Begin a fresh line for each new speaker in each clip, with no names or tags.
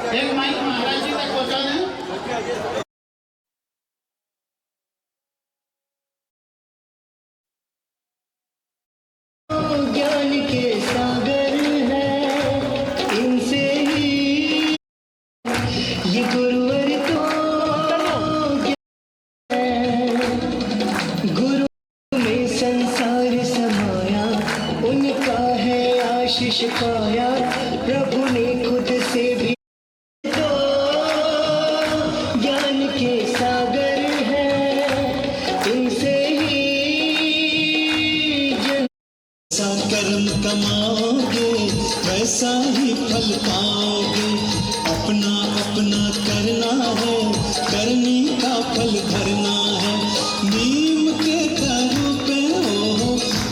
एक माइक महाराज जी तक पहुंचा दें।
ज्ञान के सागर है, इनसे ही ये गुरुवर तो है। गुरु में संसार समाया, उनका है आशीष पाया, प्रभु ने खुद से भी तो ज्ञान के सागर है, इनसे ही
जैसा कर्म कमाओगे वैसा ही फल पाओगे। अपना अपना करना है, करने का फल भरना है। नीम के तरू पे हो,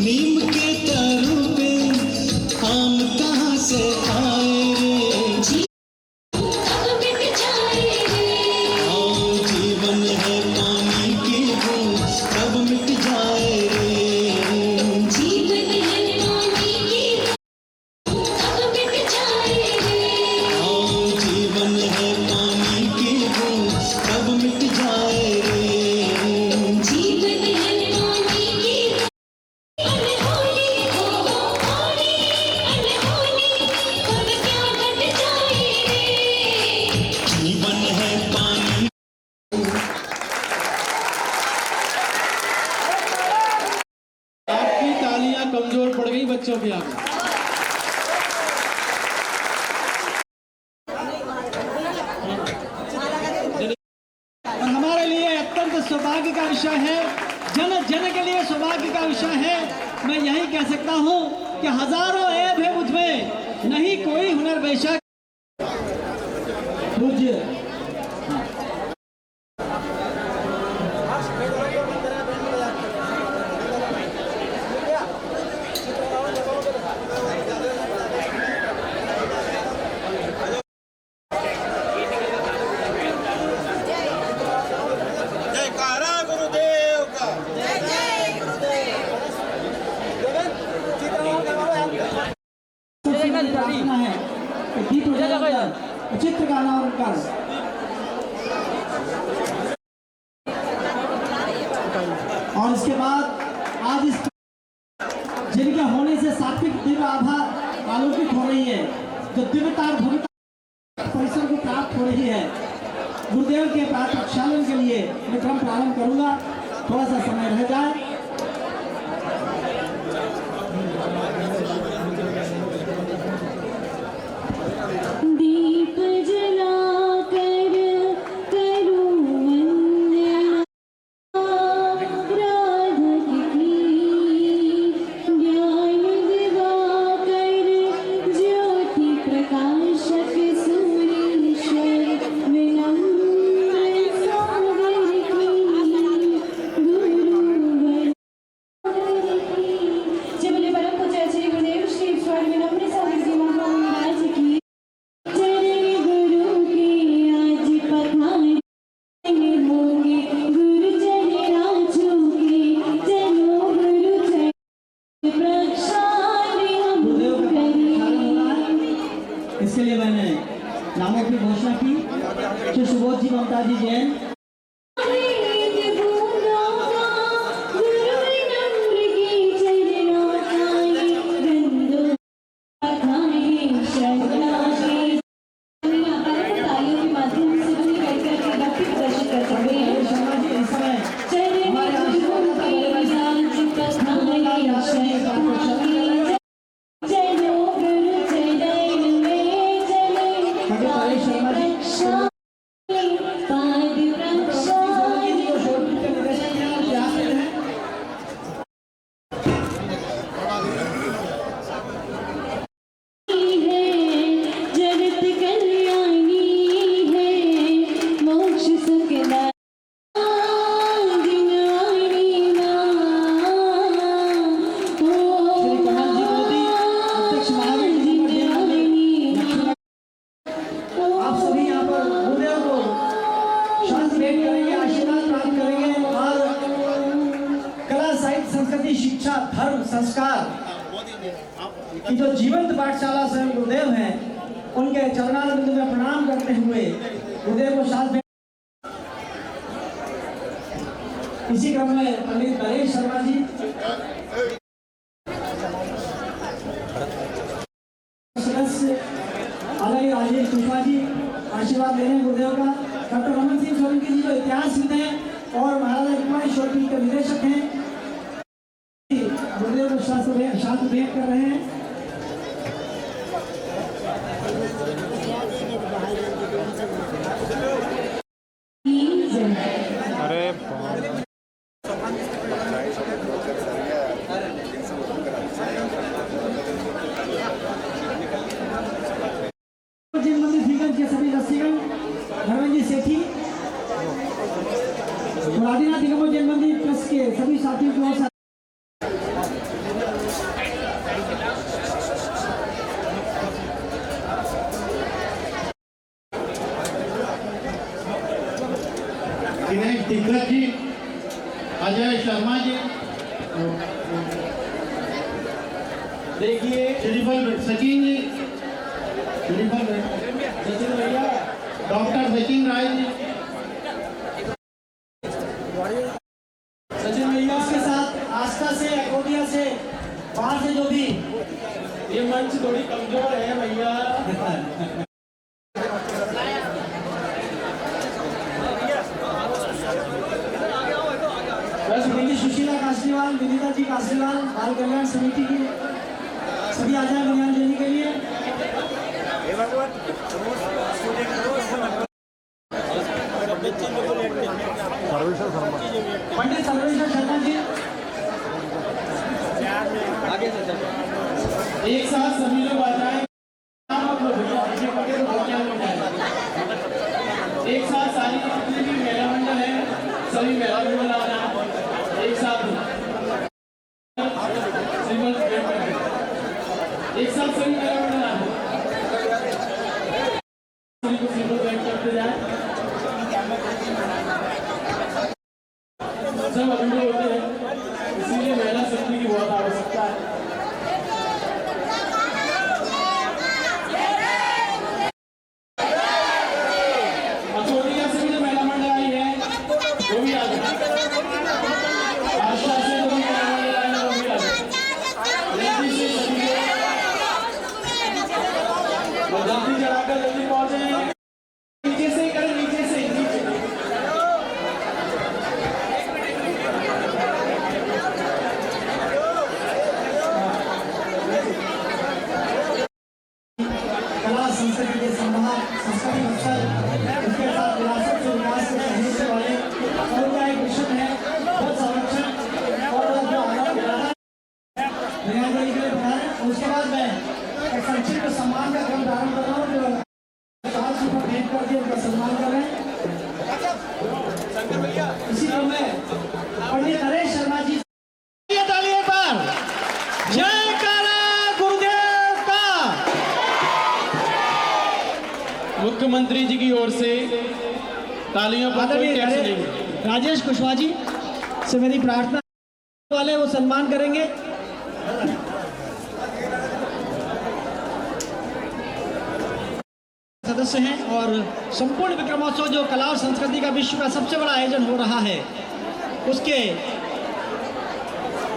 नीम के तरू पे आम कहाँ से आए रे। आओ जीवन है पानी की बूंद, सब मिट जाए रे।
आपकी तालियां कमजोर पड़ गई बच्चों के आगे। और हमारे लिए अत्यंत सौभाग्य का विषय है, जन जन के लिए सौभाग्य का विषय है। मैं यही कह सकता हूं कि हजारों ऐब है मुझमें, नहीं कोई हुनर बेशक। पूज्य है गीत चित्र गाना और उनका और इसके बाद आज इस जिनके होने से सात्विक दिव्य आभा आलोकित हो रही है, जो दिव्यता भव्यता परिसर को प्राप्त हो रही है, गुरुदेव के प्रक्षालन के लिए मैं क्रम प्रारंभ करूंगा। थोड़ा सा समय रह जाए।
दीप जला कर करूं वंदना राधा की, ज्ञान दिवा कर ज्योति प्रकाशक सूरीश्वर विनम्र सागर की, गुरुवर जय बोले परम पूज्य श्री गुरुदेव श्री ईश्वर विनम्र सागर जी महाराज की।
इसके लिए मैंने नामों की घोषणा की। श्री सुबोध जी, ममता जी जैन, शिक्षा धर्म संस्कार की जो जीवंत पाठशाला स्वयं गुरुदेव हैं, उनके चरणारविंद में प्रणाम करते हुए गुरुदेव को साथ इसी क्रम में पंडित नरेश शर्मा जी, सदस्य आदरणीय राजेश कुशवाहा जी आशीर्वाद ले रहे हैं गुरुदेव का। डॉक्टर रमन सिंह सोलंकी जी जो इतिहासविद हैं और महाराजा कुमारी शोरपीठ के निदेशक हैं, गुरुदेव को शास्त्र भेंट कर रहे हैं। जैन मंदिर फीगंज के सभी रस्सीगण, धर्मेंद्र जी सेठी और आदिनाथ दिगंबर जैन मंदिर ट्रस्ट के सभी साथियों की ओर से
दिनेश दिग्गज जी, अजय शर्मा जी, देखिए श्रीफल सचिन जी, श्रीफल सचिन भैया, डॉक्टर सचिन राय जी,
सचिन भैया के साथ आस्था से, अकोदिया से, बाहर से जो भी
ये मंच थोड़ी कमजोर है भैया।
श्रीमती सुशीला कासलीवाल, विनीता जी कासलीवाल, बाल कल्याण समिति की सभी आ जाए बनियान लेने के लिए। पंडित सर्वेश्वर शर्मा जी
एक साथ सभी लोग आ जाए, एक साथ सारी जितनी भी महिला मंडल है सभी महिला मंडल आ जाए एक साथ, एक साथ सभी महिला मंडल आ सभी को सिंपल बैठ करते जाए। सब अधूरे होते हैं, इसीलिए महिला शक्ति की बहुत आवश्यकता है। अकोदिया से भी जो महिला मंडल आई है वो भी आ जाए, आस्था से जो भी महिला मंडल आई है वो भी आ जाए, जल्दी से सभी और जल्दी चढ़ाकर जल्दी पहुंचे। नीचे से ही करें, नीचे से ही, नीचे
कला संस्कृति के संभाल संस्कृति अवसर उसके साथ विरासत से विकास के सहयोग से वाले और का एक मिशन है वो संरक्षण और जो निगरानी के लिए बना है। उसके बाद मैं एक संक्षिप्त सम्मान का क्रम प्रारंभ कर रहा हूँ जो साल से ऊपर भेंट करके उनका सम्मान कर रहे हैं। इसी क्रम में पंडित नरेश शर्मा जी तालियों पर जयकारा गुरुदेव का।
मुख्यमंत्री जी की ओर से तालियों पर कोई टैक्स नहीं।
राजेश कुशवाहा जी से मेरी प्रार्थना वाले वो सम्मान करेंगे। सदस्य हैं और संपूर्ण विक्रमोत्सव जो कला और संस्कृति का विश्व का सबसे बड़ा आयोजन हो रहा है उसके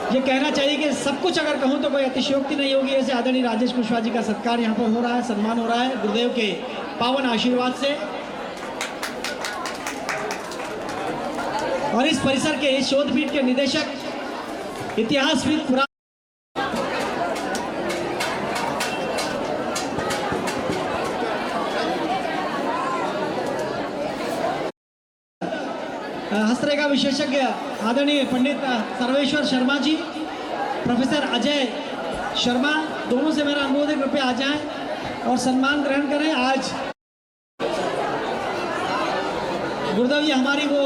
ये कहना चाहिए कि सब कुछ अगर कहूँ तो कोई अतिशयोक्ति नहीं होगी। ऐसे आदरणीय राजेश कुशवाहा जी का सत्कार यहाँ पर हो रहा है, सम्मान हो रहा है गुरुदेव के पावन आशीर्वाद से। और इस परिसर के इस शोधपीठ के निदेशक इतिहासविद पुरा हस्तरेखा विशेषज्ञ आदरणीय पंडित सर्वेश्वर शर्मा जी, प्रोफेसर अजय शर्मा, दोनों से मेरा अनुरोध है कृपया आ जाएं और सम्मान ग्रहण करें। आज गुरुदेव जी हमारी वो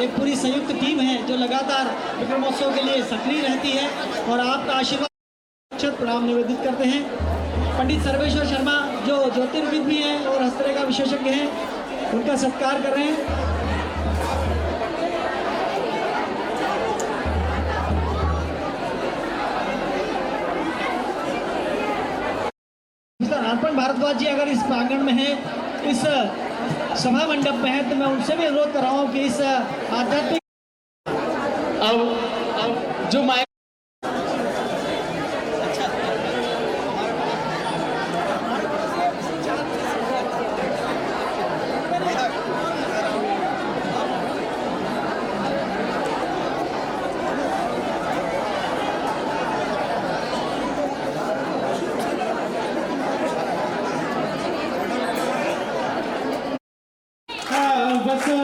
एक पूरी संयुक्त टीम है जो लगातार विक्रमोत्सव के लिए सक्रिय रहती है और आपका आशीर्वाद प्रणाम निवेदित करते हैं। पंडित सर्वेश्वर शर्मा जो ज्योतिर्विद भी हैं और हस्तरेखा विशेषज्ञ हैं, उनका सत्कार कर रहे हैं। अर्पण भारद्वाज जी अगर इस प्रांगण में हैं, इस सभा मंडप में हैं, तो मैं उनसे भी अनुरोध कर रहा हूँ कि इस आध्यात्मिक
अब जो माइक बसो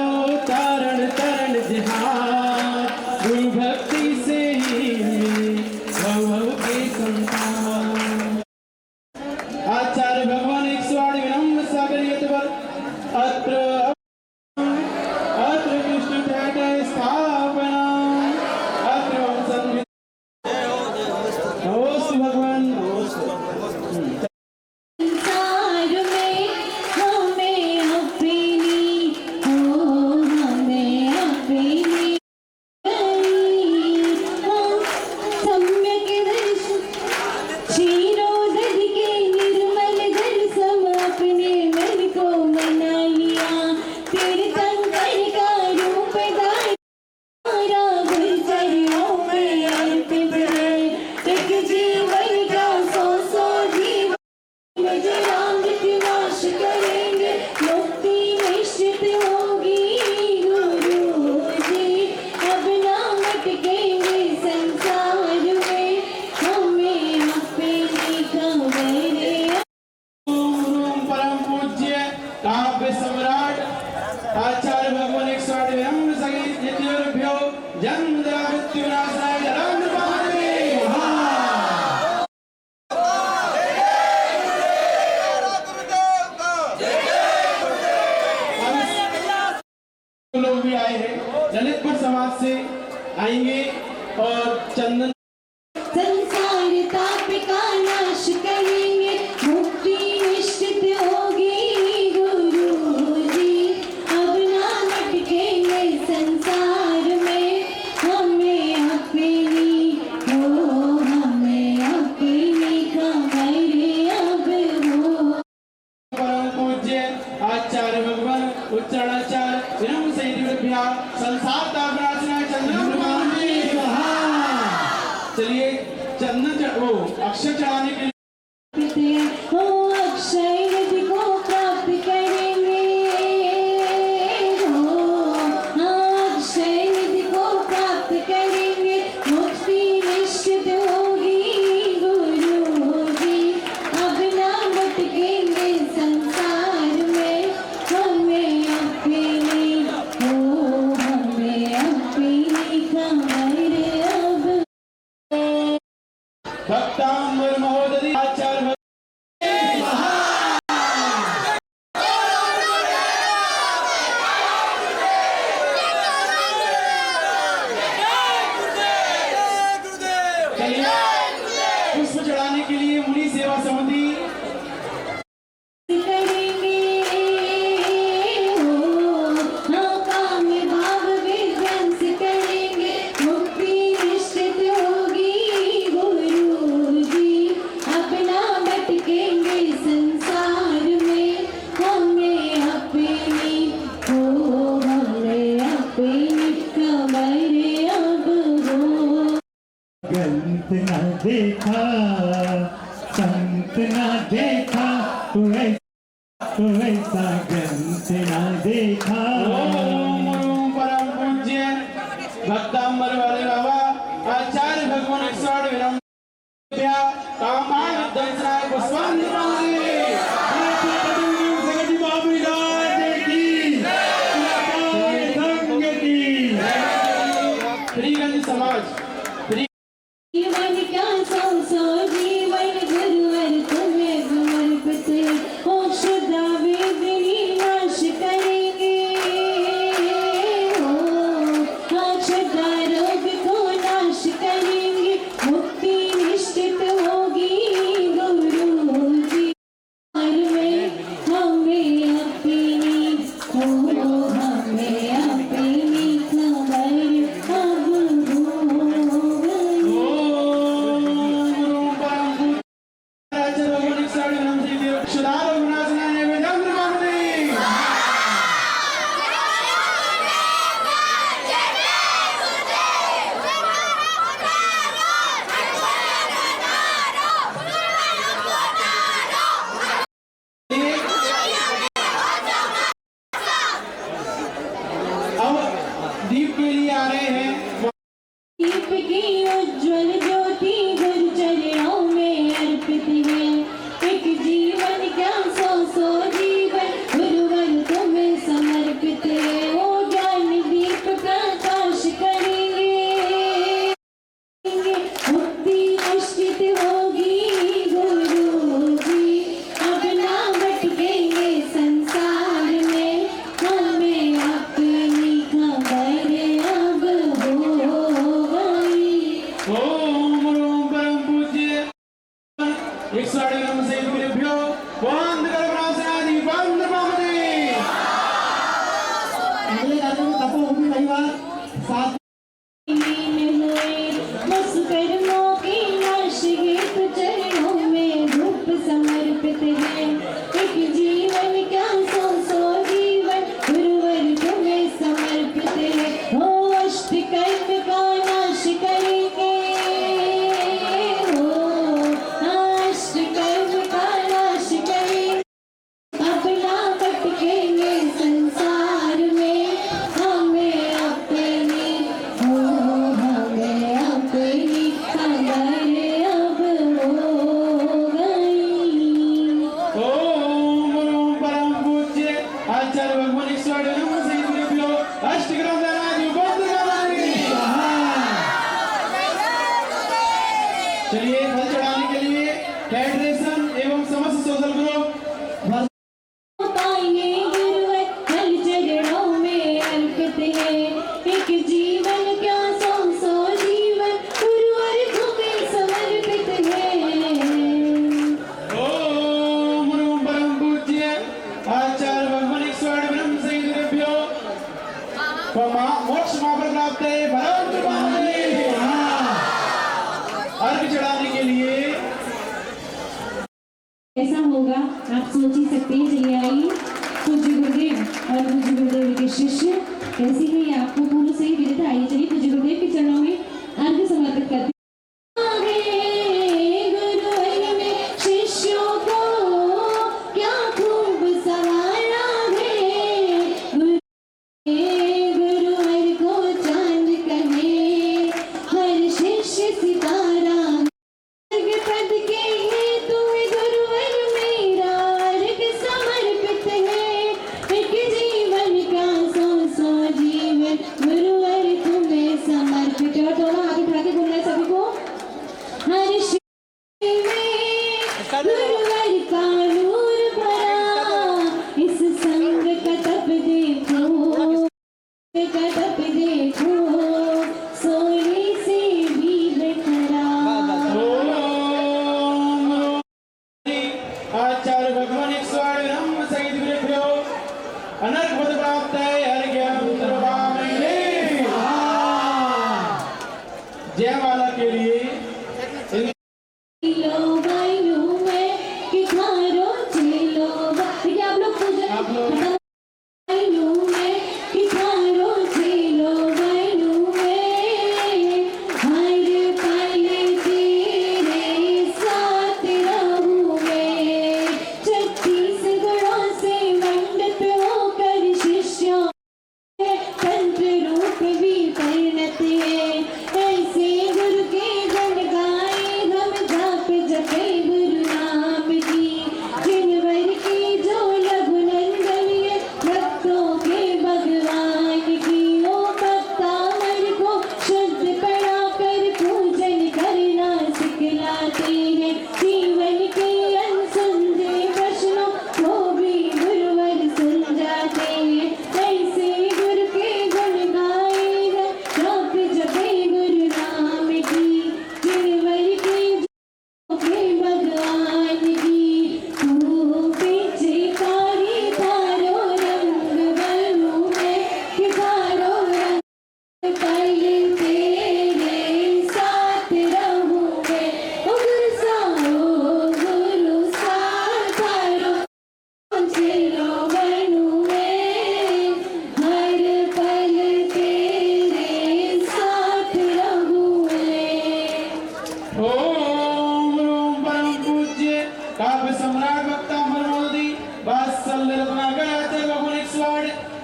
तारण तरण जहान गुरु भक्ति से ही भव के संतान। आचार्य भगवान 108 विनम्र सागर यतवर अत्र कृष्ण ठाकुर स्थापना अत्र नमोस्तु भगवान
संसार में हमें अपनी हमें अपनी सम्यक दर्शन क्षीरोदर के निर्मल दर्शन अपने मन को मना लिया तीर्थंकर का रूप धारा गुरचरणों में अर्पित है एक जीवन का सौ जीवन मुझे अमृत नाश करेंगे मुक्ति निश्चित होगी गुरु जी अब ना भटकेंगे संसार में हमें अपनी खबर
ओम परम पूज्य काव्य सम्राट आचार्य भगवान 108 विनम्र सहित यतिभ्यो जन्म जरा मृत्यु नाशाय धर्म पावे लोग भी आए हैं ललितपुर समाज से आएंगे और चंदन
संसार ताप का नाश करेंगे मुक्ति निश्चित होगी गुरु जी अब ना भटकेंगे संसार में हमें अपनी खबर अब हो
परम पूज्य आचार्य भगवान उच्चारणाचार्य विनम्र सहित संसार तापनाशना चंदन भगवान जी चलिए चंदन वो अक्षर चढ़ाने के लिए
हो अक्षय निधि को प्राप्त करेंगे हो अक्षय निधि को प्राप्त करेंगे मुक्ति निश्चित होगी गुरु जी अब ना भटकेंगे संसार में हमें अपनी खबर अब
भक्तांबर महोदय आचार्य चलिए पुष्प चढ़ाने के लिए मुनि सेवा समिति
करेंगे हो काम भाव विध्वंस करेंगे मुक्ति निश्चित होगी गुरु जी अपना भटकेंगे संसार में हमें अपनी खबर अब हो
गंत न देखा संत न देखा तो ऐसा गंत न देखा
ओम परम पूज्य भक्तांबर वाले बाबा आचार्य भगवान 108 विनम्र कामान दंसराय पुष्पांजलि श्रीगंज समाज
जीवन क्या सौ जीवन गुरुवर तुम्हें समर्पित हो शुद्धा वेदनी नाश करेंगे
मोक्ष महाफल प्राप्त है। भगवान कृपा अर्घ चढ़ाने के लिए
ऐसा होगा आप सोच ही सकते हैं। चलिए आइए, पूज्य गुरुदेव और पूज्य गुरुदेव के शिष्य कैसी है ये आपको पूर्ण सही विदित। आइए चलिए पूज्य गुरुदेव के चरणों में अर्घ समर्पित करते हैं।
आचार्य भगवान एक स्वामी ब्रह्म सहित विभ्यो अनर्घ पद प्राप्त है। अर्घ्यं सर्वामि जयमाला के लिए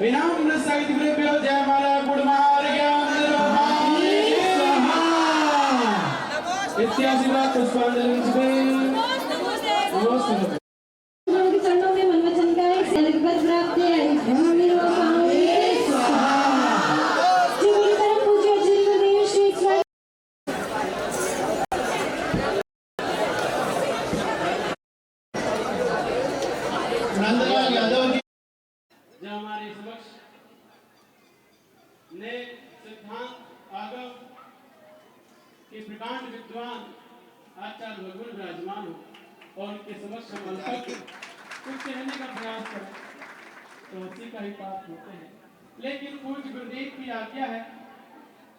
विनम्र सहित विभ्यो जयमाला इत्याशीर्वाद पुष्पांजलि
उनके चरणों में मनवचन का एक पद प्राप्त है।
नंदलाल यादव जी जो हमारे समक्ष ने सिद्धांत आगम के प्रकांड विद्वान आचार्य भगवान विराजमान हो और उनके समक्ष हम अल्पज्ञ कुछ कहने का प्रयास करें तो उसी का ही पाप होते हैं। लेकिन पूज्य गुरुदेव की आज्ञा है,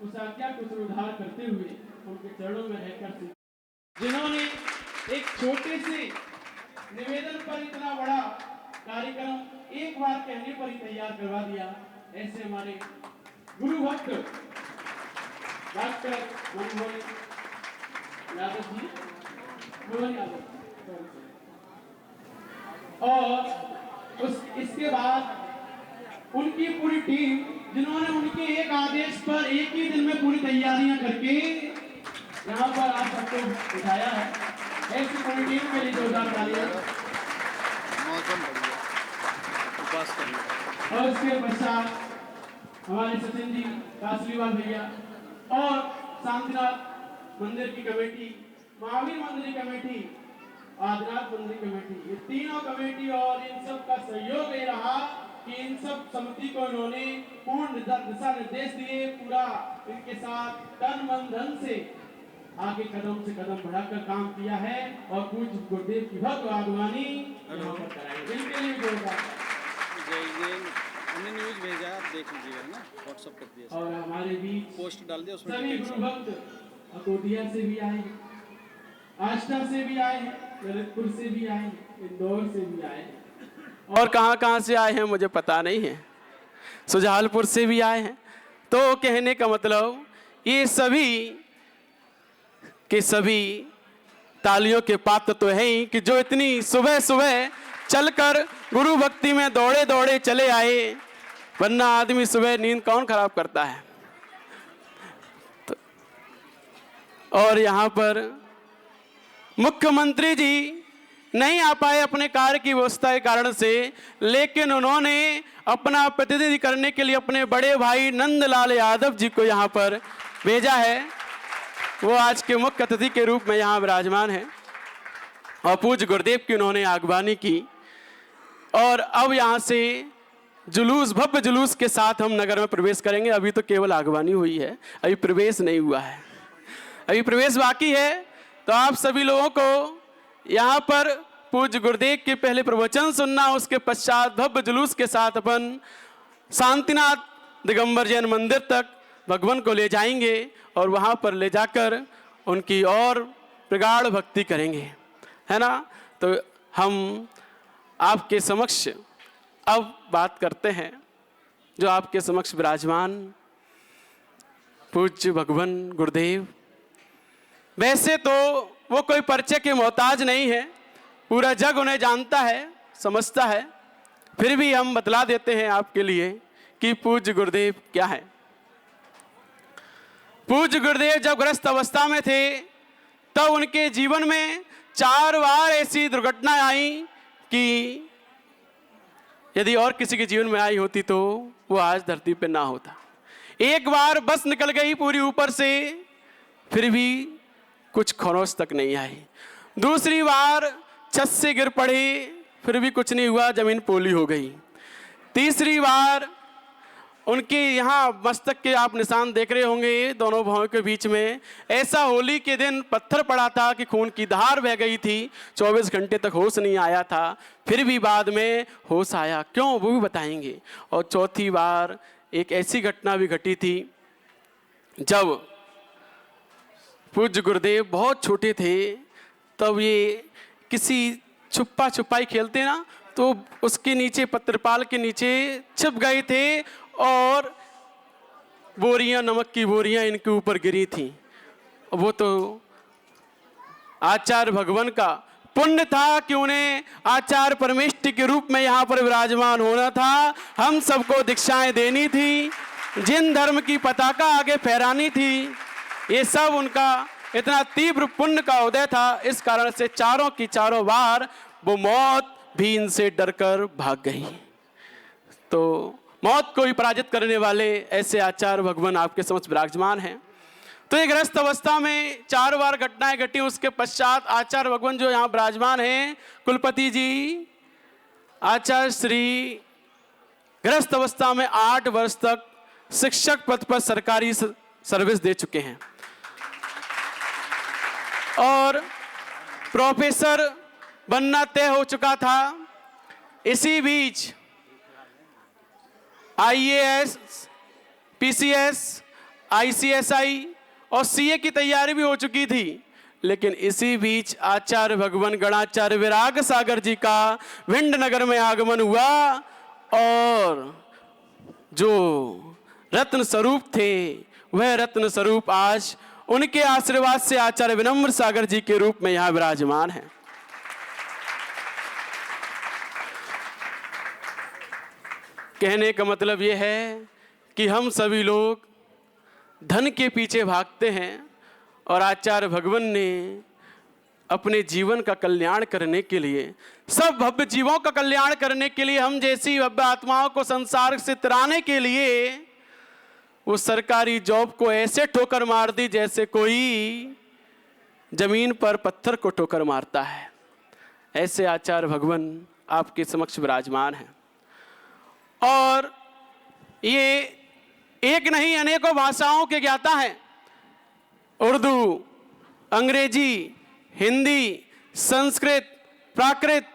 उस आज्ञा को सुधार करते हुए उनके चरणों में रहकर जिन्होंने एक छोटे से निवेदन पर इतना बड़ा कार्यक्रम एक बार कहने पर ही तैयार करवा दिया। ऐसे हमारे गुरु भक्त डॉक्टर मनमोहन यादव जी, मोहन यादव, और इसके बाद उनकी पूरी टीम जिन्होंने उनके एक आदेश पर एक ही दिन में पूरी तैयारियां करके यहाँ पर आप सबको उठाया है। ऐसी पूरी टीम के लिए जोरदार तालियां। और इसके पश्चात हमारे सचिन जी, कासलीवाल भैया और शांतिनाथ मंदिर की कमेटी, महावीर मंदिर की कमेटी, आदिनाथ मंदिर की कमेटी, ये तीनों कमेटी और इन सब का सहयोग ये रहा कि इन सब समिति को इन्होंने पूर्ण दिशा निर्देश दिए, पूरा इनके साथ तन मन धन से आगे कदम से कदम बढ़ाकर काम किया है और पूज्य गुरुदेव की भक्त आगवानी यहाँ पर कराई। इनके लिए जोरदार
न्यूज भेजा। देख लीजिएगा ना, व्हाट्सअप कर दिया,
और हमारे बीच
पोस्ट डाल दिया उसमें
सभी
डिटेल्स।
गुरु भक्त अकोटिया से भी आए, आष्टा से भी आए, ललितपुर से भी आए, इंदौर से भी आए, और कहाँ से आए हैं मुझे पता नहीं है, सुजालपुर से भी आए हैं। तो कहने का मतलब ये सभी के सभी तालियों के पात्र तो है ही कि जो इतनी सुबह सुबह चलकर गुरु भक्ति में दौड़े दौड़े चले आए, वरना आदमी सुबह नींद कौन खराब करता है। तो और यहाँ पर मुख्यमंत्री जी नहीं आ पाए अपने कार्य की व्यवस्था के कारण से, लेकिन उन्होंने अपना प्रतिनिधि करने के लिए अपने बड़े भाई नंदलाल यादव जी को यहाँ पर भेजा है। वो आज के मुख्य अतिथि के रूप में यहाँ विराजमान है और पूज्य गुरुदेव की उन्होंने आगवानी की। और अब यहाँ से जुलूस, भव्य जुलूस के साथ हम नगर में प्रवेश करेंगे। अभी तो केवल आगवानी हुई है, अभी प्रवेश नहीं हुआ है, अभी प्रवेश बाकी है। तो आप सभी लोगों को यहाँ पर पूज्य गुरुदेव के पहले प्रवचन सुनना, उसके पश्चात भव्य जुलूस के साथ अपन शांतिनाथ दिगंबर जैन मंदिर तक भगवान को ले जाएंगे और वहाँ पर ले जाकर उनकी और प्रगाढ़ भक्ति करेंगे, है ना। तो हम आपके समक्ष अब बात करते हैं जो आपके समक्ष विराजमान पूज्य भगवान गुरुदेव। वैसे तो वो कोई परिचय के मोहताज नहीं है, पूरा जग उन्हें जानता है, समझता है, फिर भी हम बतला देते हैं आपके लिए कि पूज्य गुरुदेव क्या है। पूज्य गुरुदेव जब ग्रस्त अवस्था में थे तब उनके जीवन में 4 बार ऐसी दुर्घटनाएं आई कि यदि और किसी के जीवन में आई होती तो वो आज धरती पे ना होता। एक बार बस निकल गई पूरी ऊपर से, फिर भी कुछ खरोंच तक नहीं आई। दूसरी बार छत से गिर पड़े, फिर भी कुछ नहीं हुआ, जमीन पोली हो गई। तीसरी बार उनके यहाँ मस्तक के आप निशान देख रहे होंगे दोनों भौहों के बीच में, ऐसा होली के दिन पत्थर पड़ा था कि खून की धार बह गई थी, 24 घंटे तक होश नहीं आया था, फिर भी बाद में होश आया, क्यों वो भी बताएंगे। और चौथी बार एक ऐसी घटना भी घटी थी जब पूज्य गुरुदेव बहुत छोटे थे, तब ये किसी छुपा छुपाई खेलते ना, तो उसके नीचे पत्रपाल के नीचे छिप गए थे और बोरियां, नमक की बोरियां इनके ऊपर गिरी थीं। वो तो आचार्य भगवान का पुण्य था कि उन्हें आचार्य परमेष्टि के रूप में यहाँ पर विराजमान होना था, हम सबको दीक्षाएं देनी थी, जिन धर्म की पताका आगे फहरानी थी, ये सब उनका इतना तीव्र पुण्य का उदय था। इस कारण से चारों की चारों बार वो मौत भी इनसे डरकर भाग गई। तो मौत को भी पराजित करने वाले ऐसे आचार्य भगवान आपके समक्ष विराजमान हैं। तो एक ग्रस्त अवस्था में 4 बार घटनाएं घटी, उसके पश्चात आचार्य भगवान जो यहाँ विराजमान हैं, कुलपति जी आचार्य श्री ग्रस्त अवस्था में 8 वर्ष तक शिक्षक पद पर सरकारी सर्विस दे चुके हैं और प्रोफेसर बनना तय हो चुका था। इसी बीच IAS, PCS, ICSI और CA की तैयारी भी हो चुकी थी, लेकिन इसी बीच आचार्य भगवान गणाचार्य विराग सागर जी का विंड नगर में आगमन हुआ और जो रत्न स्वरूप थे वह रत्न स्वरूप आज उनके आशीर्वाद से आचार्य विनम्र सागर जी के रूप में यहाँ विराजमान है। कहने का मतलब ये है कि हम सभी लोग धन के पीछे भागते हैं और आचार्य भगवान ने अपने जीवन का कल्याण करने के लिए, सब भव्य जीवों का कल्याण करने के लिए, हम जैसी भव्य आत्माओं को संसार से तिराने के लिए वो सरकारी जॉब को ऐसे ठोकर मार दी जैसे कोई जमीन पर पत्थर को ठोकर मारता है। ऐसे आचार्य भगवान आपके समक्ष विराजमान हैं और ये एक नहीं अनेकों भाषाओं के ज्ञाता हैं। उर्दू, अंग्रेजी, हिंदी, संस्कृत, प्राकृत,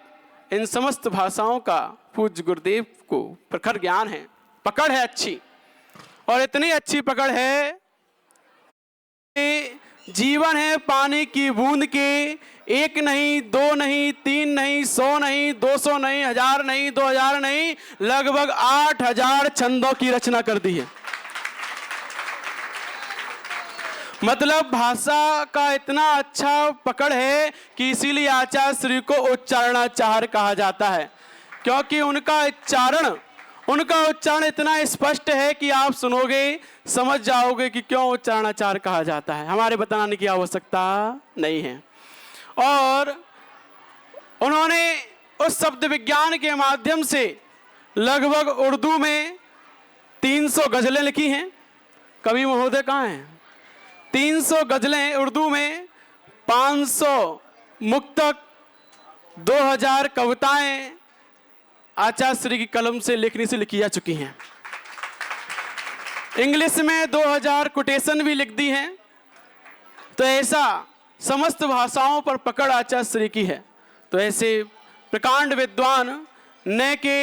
इन समस्त भाषाओं का पूज्य गुरुदेव को प्रखर ज्ञान है। पकड़ है अच्छी, और इतनी अच्छी पकड़ है कि जीवन है पानी की बूंद की, 1 नहीं 2 नहीं 3 नहीं 100 नहीं 200 नहीं 1000 नहीं 2000 नहीं, लगभग 8000 छंदों की रचना कर दी है। मतलब भाषा का इतना अच्छा पकड़ है कि इसीलिए आचार्य श्री को उच्चारणाचार्य कहा जाता है, क्योंकि उनका उच्चारण इतना स्पष्ट है कि आप सुनोगे समझ जाओगे कि क्यों उच्चारणाचार्य कहा जाता है। हमारे बताने की आवश्यकता नहीं है। और उन्होंने उस शब्द विज्ञान के माध्यम से लगभग उर्दू में 300 गजलें लिखी हैं। कवि महोदय कहाँ हैं? 300 गजलें उर्दू में, 500 मुक्तक, 2000 कविताएं आचार्य श्री की कलम से लेखनी से लिखी जा चुकी हैं। इंग्लिश में 2000 कोटेशन भी लिख दी हैं। तो ऐसा समस्त भाषाओं पर पकड़ आचार्य श्री की है। तो ऐसे प्रकांड विद्वान न के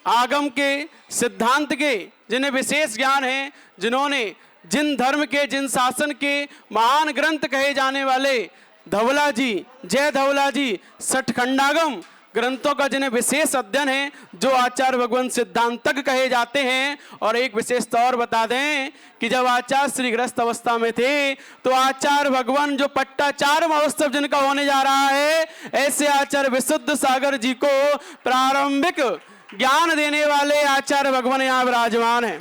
आगम के सिद्धांत के जिन्हें विशेष ज्ञान है, जिन्होंने जिन धर्म के जिन शासन के महान ग्रंथ कहे जाने वाले धवला जी, जय धवला जी, सठखंडागम ग्रंथों का जिन्हें विशेष अध्ययन है, जो आचार्य भगवान सिद्धांतज्ञ कहे जाते हैं। और एक विशेषता और बता दें कि जब आचार्य श्री ग्रस्त अवस्था में थे तो आचार्य भगवान जो पट्टाचार महोत्सव जिनका होने जा रहा है, ऐसे आचार्य विशुद्ध सागर जी को प्रारंभिक ज्ञान देने वाले आचार्य भगवान यहाँ विराजमान है,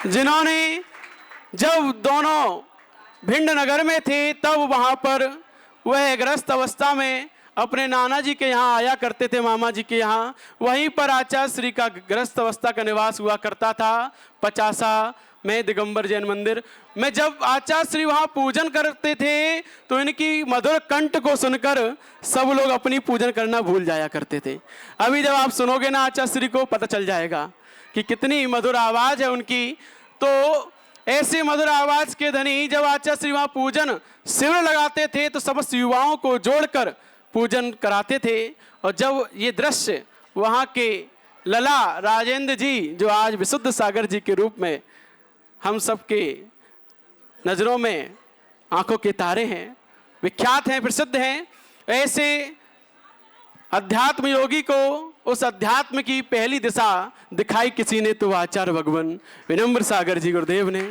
जिन्होंने जब दोनों भिंड नगर में थे तब वहां पर वह ग्रस्त अवस्था में अपने नाना जी के यहाँ आया करते थे, मामा जी के यहाँ। वहीं पर आचार्य श्री का ग्रस्त अवस्था का निवास हुआ करता था 50 में दिगंबर जैन मंदिर में। जब आचार्य श्री वहाँ पूजन करते थे तो इनकी मधुर कंठ को सुनकर सब लोग अपनी पूजन करना भूल जाया करते थे। अभी जब आप सुनोगे ना आचार्य श्री को, पता चल जाएगा कि कितनी मधुर आवाज़ है उनकी। तो ऐसे मधुर आवाज के धनी जब आचार्य श्री वहाँ पूजन शिविर लगाते थे तो समस्त युवाओं को जोड़कर पूजन कराते थे। और जब ये दृश्य वहाँ के लला राजेंद्र जी, जो आज विशुद्ध सागर जी के रूप में हम सबके नज़रों में आंखों के तारे हैं, विख्यात हैं, प्रसिद्ध हैं, ऐसे अध्यात्म योगी को उस अध्यात्म की पहली दिशा दिखाई किसी ने तो आचार्य भगवान विनम्र सागर जी गुरुदेव ने,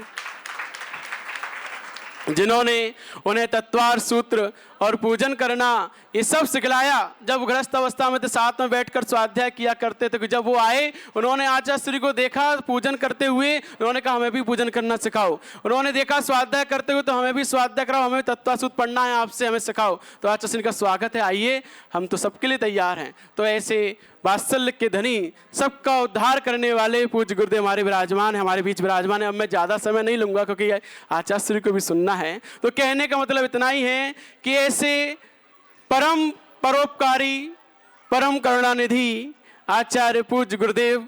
जिन्होंने उन्हें तत्वार सूत्र और पूजन करना ये सब सिखलाया। जब गृहस्थ अवस्था में थे साथ में बैठकर स्वाध्याय किया करते थे। जब वो आए, उन्होंने आचार्य श्री को देखा पूजन करते हुए, उन्होंने कहा हमें भी पूजन करना सिखाओ। उन्होंने देखा स्वाध्याय करते हुए तो हमें भी स्वाध्याय कराओ, हमें तत्वासूत्र पढ़ना है आपसे, हमें सिखाओ। तो आचार्य श्री का स्वागत है, आइए, हम तो सबके लिए तैयार हैं। तो ऐसे वात्सल्य के धनी, सबका उद्धार करने वाले पूज्य गुरुदेव हमारे विराजमान है, हमारे बीच विराजमान है। अब मैं ज़्यादा समय नहीं लूँगा क्योंकि आचार्य श्री को भी सुनना है। तो कहने का मतलब इतना ही है कि ऐसे परम परोपकारी, परम करुणानिधि आचार्य पूज्य गुरुदेव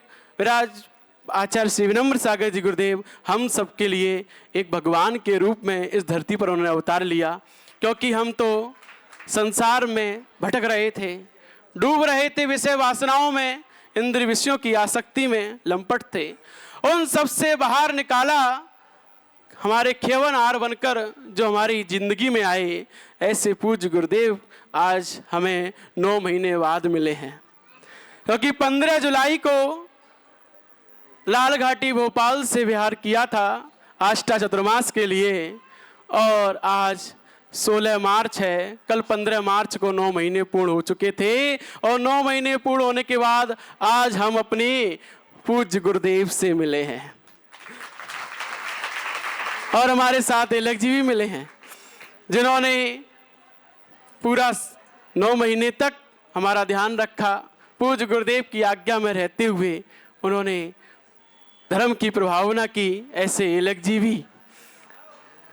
आचार्य श्री विनम्र सागर जी गुरुदेव हम सबके लिए एक भगवान के रूप में इस धरती पर उन्होंने अवतार लिया। क्योंकि हम तो संसार में भटक रहे थे, डूब रहे थे विषय वासनाओं में, इंद्रिय विषयों की आसक्ति में लंपट थे। उन सबसे बाहर निकाला हमारे खेवनहार बनकर जो हमारी जिंदगी में आए, ऐसे पूज्य गुरुदेव आज हमें 9 महीने बाद मिले हैं। क्योंकि 15 जुलाई को लाल घाटी भोपाल से विहार किया था आष्टा चतुर्मास के लिए, और आज 16 मार्च है। कल 15 मार्च को 9 महीने पूर्ण हो चुके थे, और 9 महीने पूर्ण होने के बाद आज हम अपने पूज्य गुरुदेव से मिले हैं। और हमारे साथ तिलक जी भी मिले हैं, जिन्होंने पूरा 9 महीने तक हमारा ध्यान रखा। पूज्य गुरुदेव की आज्ञा में रहते हुए उन्होंने धर्म की प्रभावना की। ऐसे तिलक जी भी,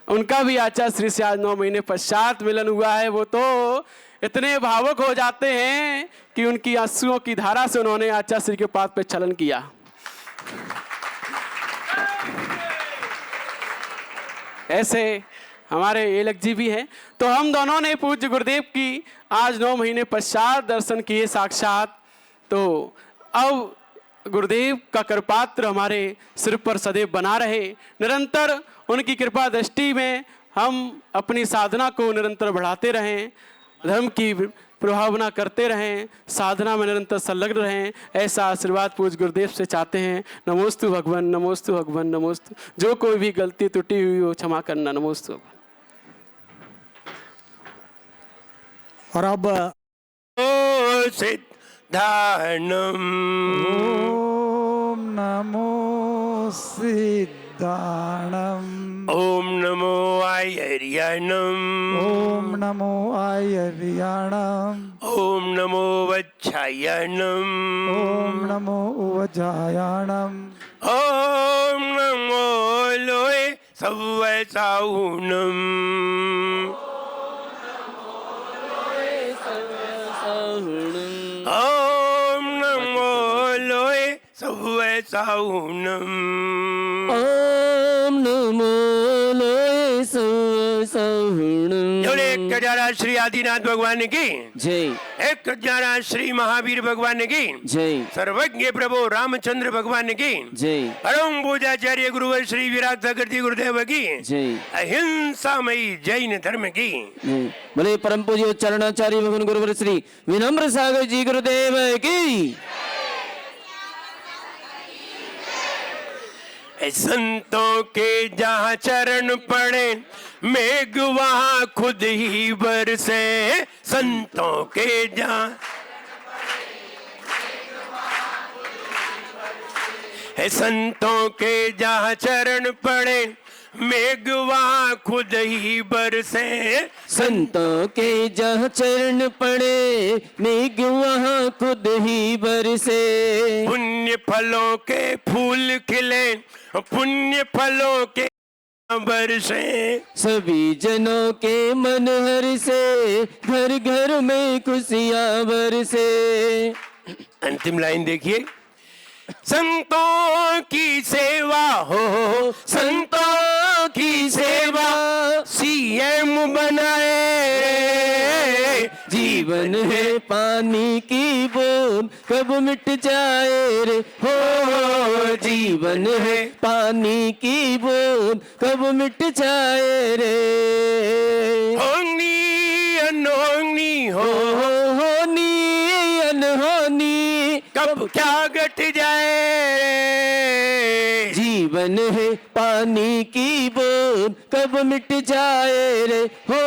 उनका भी आचार्य श्री से आज 9 महीने पश्चात मिलन हुआ है। वो तो इतने भावुक हो जाते हैं कि उनकी आंसुओं की धारा से उन्होंने आचार्य श्री के पाद पे छलन किया। ऐसे हमारे तिलक जी भी हैं। तो हम दोनों ने पूज्य गुरुदेव की आज 9 महीने पश्चात दर्शन किए साक्षात। तो अब गुरुदेव का कृपात्र हमारे सिर पर सदैव बना रहे। निरंतर उनकी कृपा दृष्टि में हम अपनी साधना को निरंतर बढ़ाते रहें, धर्म की प्रभावना करते रहें, साधना में निरंतर संलग्न रहें, ऐसा आशीर्वाद पूज्य गुरुदेव से चाहते हैं। नमोस्तु भगवान, नमोस्तु भगवान, नमोस्तु। जो कोई भी गलती त्रुटि हुई हो क्षमा करना। नमोस्तु।
और अब
ओ सिद्धानम
ओम नमो सिद्धाणम
ओम नमो आयर्याणम
ओम नमो आयर्याणम
ओम नमो वच्छायणम
ओम नमो उवजायाणम
ओम नमो लोए सव्वसाहुनम ओम नमो लोए सव्वसाहुनम
ओम नमो लोय सहुणम।
जोड़े एक हजारा श्री आदिनाथ भगवान की
जय,
एक हजारा श्री महावीर भगवान की
जय,
सर्वज्ञ प्रभु रामचंद्र भगवान की
जय,
परम पूजाचार्य गुरुवर श्री विराट सागरती गुरुदेव की
जय,
अहिंसामयी जैन धर्म की
जय। बोले परम पूज्य चरणाचार्य भगवान गुरुवर श्री विनम्र सागर जी गुरुदेव की।
संतों के जहाँ चरण पड़े मेघ वहाँ खुद ही बरसे। संतों के जहाँ संतों के जहाँ चरण पड़े मेघ वहाँ खुद ही बरसे।
संतों के जहाँ चरण पड़े मेघ वहाँ खुद ही बरसे।
पुण्य फलों के फूल खिले पुण्य फलों के बरसे।
सभी जनों के मन हर से घर घर में खुशियाँ बरसे।
अंतिम लाइन देखिए। संतों की सेवा हो संतों की सेवा सीएम बनाए।
जीवन है पानी की बूंद कब मिट जाए रे हो। जीवन है पानी की बूंद कब मिट जाए रे।
होनी अनहोनी हो
होनी अनहोनी
कब क्या घट जाए।
जीवन है पानी की बूंद कब मिट जाए रे हो।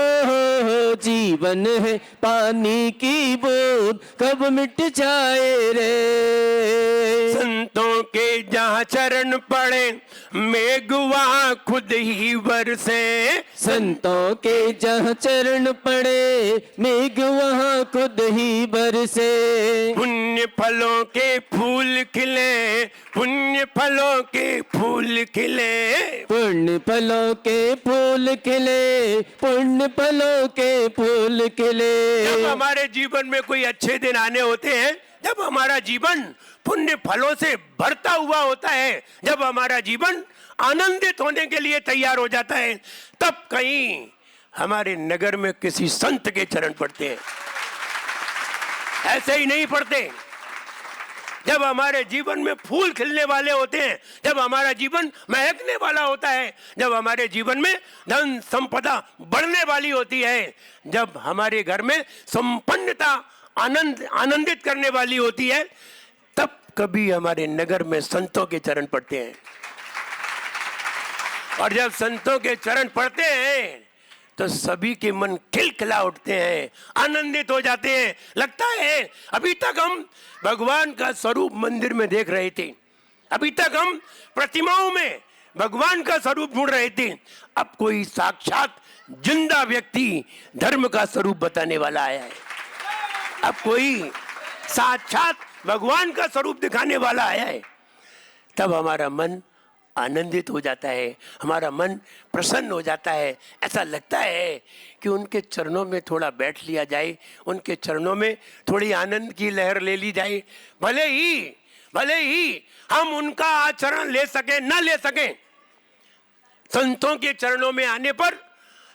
जीवन है पानी की बूंद कब मिट जाए रे।
संतों के जहाँ चरण पड़े मेघ वहाँ खुद ही बरसे।
संतों के जहाँ चरण पड़े मेघ वहाँ खुद ही बरसे।
पुण्य फलों के फूल खिले पुण्य फलों के फूल खिले।
पुण्य फलों के फूल खिले पुण्य फलों के फूल खिले।
जब हमारे जीवन में कोई अच्छे दिन आने होते हैं, जब हमारा जीवन पुण्य फलों से भरता हुआ होता है, जब हमारा जीवन आनंदित होने के लिए तैयार हो जाता है, तब कहीं हमारे नगर में किसी संत के चरण पड़ते हैं। ऐसे ही नहीं पड़ते। जब हमारे जीवन में फूल खिलने वाले होते हैं, जब हमारा जीवन महकने वाला होता है, जब हमारे जीवन में धन संपदा बढ़ने वाली होती है, जब हमारे घर में संपन्नता आनंदित करने वाली होती है, तब कभी हमारे नगर में संतों के चरण पड़ते हैं। और जब संतों के चरण पड़ते हैं तो सभी के मन खिलखिला उठते हैं, आनंदित हो जाते हैं। लगता है अभी तक हम भगवान का स्वरूप मंदिर में देख रहे थे, अभी तक हम प्रतिमाओं में भगवान का स्वरूप ढूंढ रहे थे, अब कोई साक्षात जिंदा व्यक्ति धर्म का स्वरूप बताने वाला आया है। अब कोई साक्षात भगवान का स्वरूप दिखाने वाला आया है। तब हमारा मन आनंदित हो जाता है, हमारा मन प्रसन्न हो जाता है। ऐसा लगता है कि उनके चरणों में थोड़ा बैठ लिया जाए, उनके चरणों में थोड़ी आनंद की लहर ले ली जाए। भले ही हम उनका आचरण ले सकें न ले सकें, संतों के चरणों में आने पर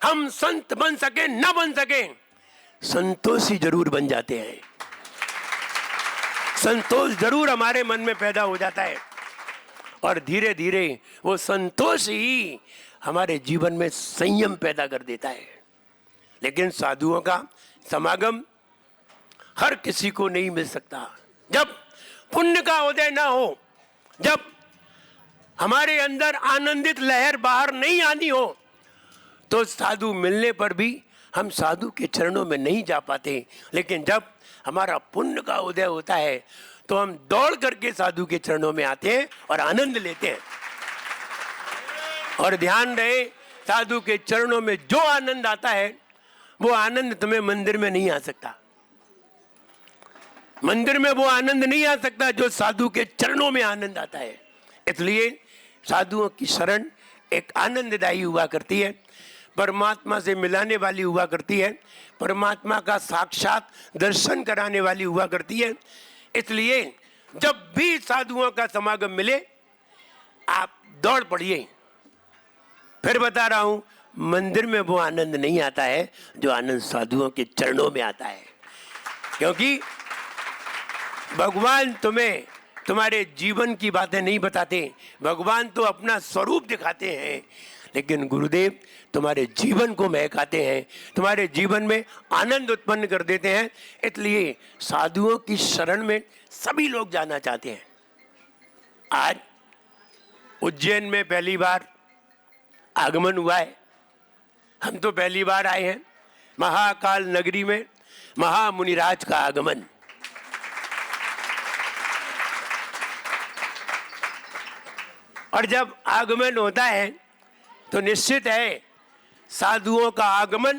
हम संत बन सकें न बन सकें, संतोषी जरूर बन जाते हैं। संतोष जरूर हमारे मन में पैदा हो जाता है और धीरे धीरे वो संतोष ही हमारे जीवन में संयम पैदा कर देता है। लेकिन साधुओं का समागम हर किसी को नहीं मिल सकता। जब पुण्य का उदय ना हो, जब हमारे अंदर आनंदित लहर बाहर नहीं आनी हो, तो साधु मिलने पर भी हम साधु के चरणों में नहीं जा पाते। लेकिन जब हमारा पुण्य का उदय होता है तो हम दौड़ करके साधु के चरणों में आते हैं और आनंद लेते हैं। और ध्यान रहे, साधु के चरणों में जो आनंद आता है वो आनंद तुम्हें मंदिर में नहीं आ सकता। मंदिर में वो आनंद नहीं आ सकता जो साधु के चरणों में आनंद आता है। इसलिए साधुओं की शरण एक आनंददायी हुआ करती है, परमात्मा से मिलाने वाली हुआ करती है, परमात्मा का साक्षात दर्शन कराने वाली हुआ करती है। इसलिए जब भी साधुओं का समागम मिले आप दौड़ पड़िए। फिर बता रहा हूं, मंदिर में वो आनंद नहीं आता है जो आनंद साधुओं के चरणों में आता है। क्योंकि भगवान तुम्हें तुम्हारे जीवन की बातें नहीं बताते, भगवान तो अपना स्वरूप दिखाते हैं, लेकिन गुरुदेव तुम्हारे जीवन को महकाते हैं, तुम्हारे जीवन में आनंद उत्पन्न कर देते हैं। इसलिए साधुओं की शरण में सभी लोग जाना चाहते हैं। आज उज्जैन में पहली बार आगमन हुआ है, हम तो पहली बार आए हैं। महाकाल नगरी में महामुनिराज का आगमन, और जब आगमन होता है तो निश्चित है साधुओं का आगमन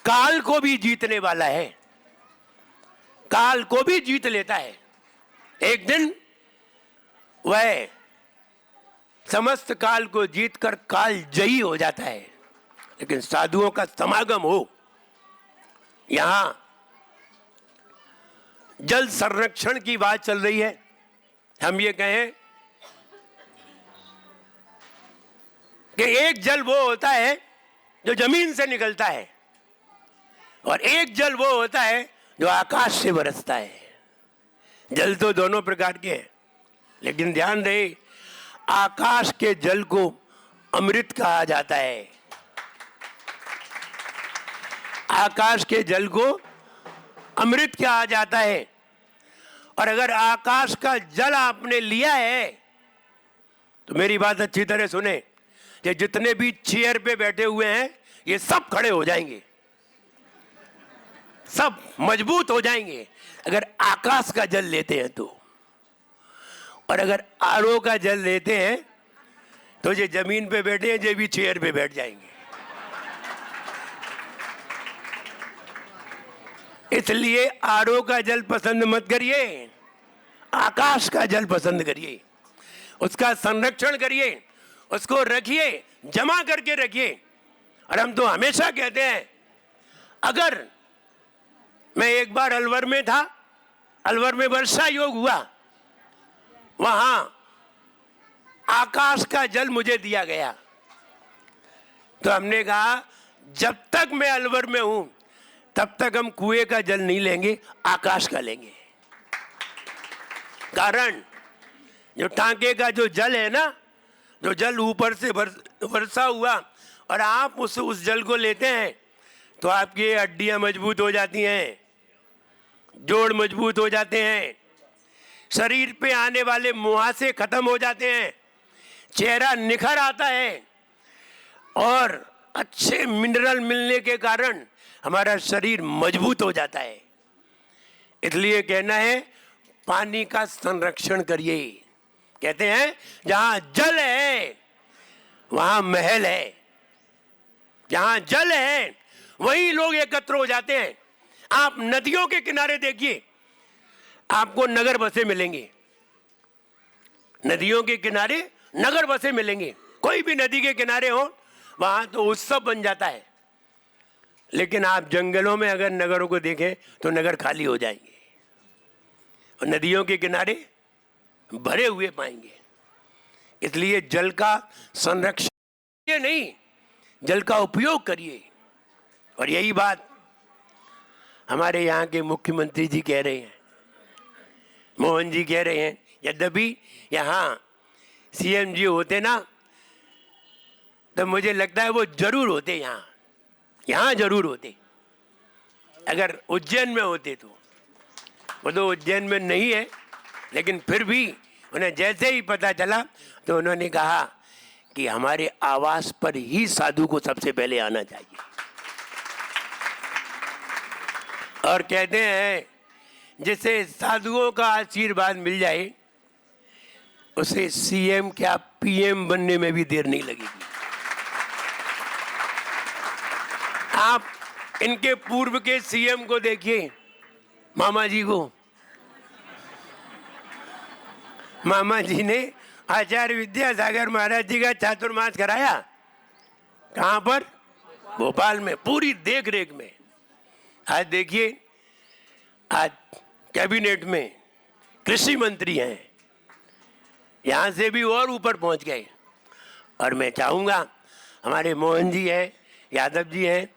काल को भी जीतने वाला है, काल को भी जीत लेता है। एक दिन वह समस्त काल को जीतकर काल जयी हो जाता है। लेकिन साधुओं का समागम हो, यहां जल संरक्षण की बात चल रही है। हम ये कहें कि एक जल वो होता है जो जमीन से निकलता है और एक जल वो होता है जो आकाश से बरसता है। जल तो दोनों प्रकार के हैं, लेकिन ध्यान रहे आकाश के जल को अमृत कहा जाता है। आकाश के जल को अमृत कहा जाता है। और अगर आकाश का जल आपने लिया है तो मेरी बात अच्छी तरह सुने, कि जितने भी चेयर पे बैठे हुए हैं ये सब खड़े हो जाएंगे, सब मजबूत हो जाएंगे अगर आकाश का जल लेते हैं तो। और अगर आरओ का जल लेते हैं तो ये जमीन पे बैठे हैं, ये भी चेयर पे बैठ जाएंगे। इसलिए आरओ का जल पसंद मत करिए, आकाश का जल पसंद करिए, उसका संरक्षण करिए, उसको रखिए, जमा करके रखिए। और हम तो हमेशा कहते हैं, अगर मैं एक बार अलवर में था, अलवर में वर्षा योग हुआ, वहां आकाश का जल मुझे दिया गया, तो हमने कहा जब तक मैं अलवर में हूं तब तक हम कुएं का जल नहीं लेंगे, आकाश का लेंगे। कारण जो टांके का जो जल है ना, जो जल ऊपर से वर्षा हुआ और आप उस जल को लेते हैं तो आपकी हड्डियां मजबूत हो जाती हैं, जोड़ मजबूत हो जाते हैं, शरीर पे आने वाले मुहासे खत्म हो जाते हैं, चेहरा निखर आता है और अच्छे मिनरल मिलने के कारण हमारा शरीर मजबूत हो जाता है। इसलिए कहना है पानी का संरक्षण करिए। कहते हैं जहां जल है वहां महल है, जहां जल है वहीं लोग एकत्र हो जाते हैं। आप नदियों के किनारे देखिए, आपको नगर बसे मिलेंगे, नदियों के किनारे नगर बसे मिलेंगे। कोई भी नदी के किनारे हो वहां तो उत्सव बन जाता है। लेकिन आप जंगलों में अगर नगरों को देखें तो नगर खाली हो जाएंगे और नदियों के किनारे भरे हुए पाएंगे। इसलिए जल का संरक्षण ये नहीं, जल का उपयोग करिए। और यही बात हमारे यहाँ के मुख्यमंत्री जी कह रहे हैं मोहन जी कह रहे हैं, यद्यपि यहाँ सीएम जी होते ना तो मुझे लगता है वो जरूर होते, यहाँ जरूर होते। अगर उज्जैन में होते तो, वो तो उज्जैन में नहीं है, लेकिन फिर भी उन्हें जैसे ही पता चला तो उन्होंने कहा कि हमारे आवास पर ही साधु को सबसे पहले आना चाहिए। और कहते हैं जिसे साधुओं का आशीर्वाद मिल जाए उसे सीएम क्या पीएम बनने में भी देर नहीं लगेगी। आप इनके पूर्व के सीएम को देखिए, मामा जी को। मामा जी ने आचार्य विद्यासागर महाराज जी का चातुर्मास कराया। कहाँ पर? भोपाल में, पूरी देख रेख में। आज देखिए, आज कैबिनेट में कृषि मंत्री हैं, यहाँ से भी और ऊपर पहुँच गए। और मैं चाहूँगा हमारे मोहन जी हैं, यादव जी हैं,